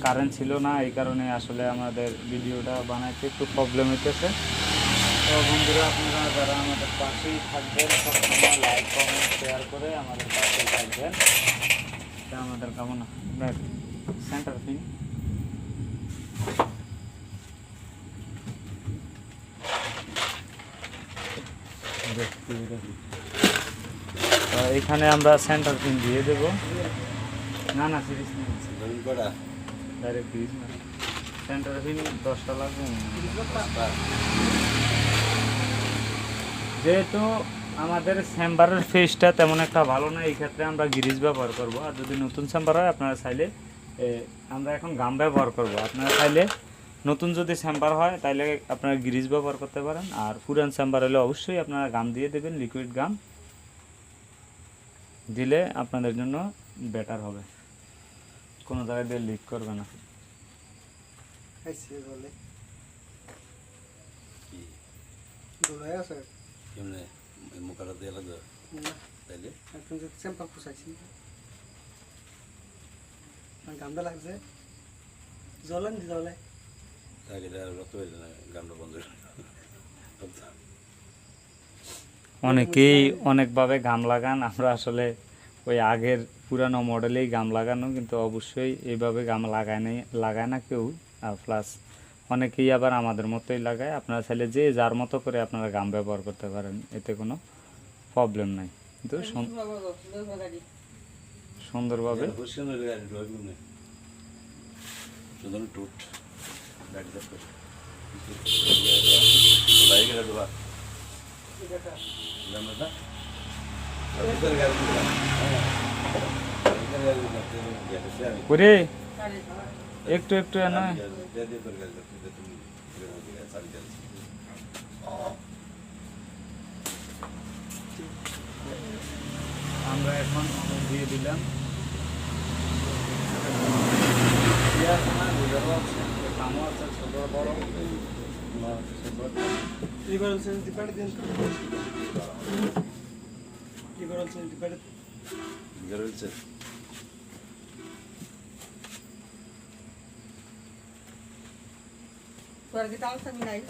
Current ছিল না, এই কারণে আসলে আমাদের ভিডিওটা বানাইতে একটু প্রবলেম হইতেছে। তো বন্ধুরা, আপনারা যারা আমাদের পাশেই থাকবেন, সবসময় লাইক কমেন্ট শেয়ার করে আমাদের পাশেই থাকবেন, এটা আমাদের কামনা। সেন্টার পিন এখানে আমরা সেন্টার পিন দিয়ে দেব। না সিরিজ ডাইরেক্ট সিরিজ না, সেন্টার পিন 10টা লাগবে। যেহেতু আমাদের চেম্বারের ফেসটা তেমন একটা ভালো না, এই ক্ষেত্রে আমরা গিরিজ ব্যবহার করব। আর যদি নতুন চেম্বার হয় আপনারা চাইলে আমরা এখন গাম ব্যবহার করব। আপনারা চাইলে নতুন যদি চেম্বার হয় তাহলে আপনারা গিরিজ ব্যবহার করতে পারেন। আর পুরান চেম্বার হলে অবশ্যই আপনারা গাম দিয়ে দেবেন, লিকুইড গাম দিলে আপনাদের জন্য বেটার হবে, কোনো জায়গায় দিয়ে লিক করবে না। গামটা লাগছে জ্বলেন জ্বলে অনেকেই অনেকভাবে গাম লাগান, আমরা আসলে ওই আগের পুরানো মডেলেই গাম লাগানো, কিন্তু অবশ্যই এইভাবে গাম লাগায় না কেউ। প্লাস অনেকেই আবার আমাদের মতোই লাগায়। আপনারা চাইলে যে যার মতো করে আপনারা গাম ব্যবহার করতে পারেন, এতে কোনো প্রবলেম নাই। কিন্তু সুন্দরভাবে করে একটু একটু নয়, আমরা এখন দিয়ে দিলাম। ছোট বড় নাই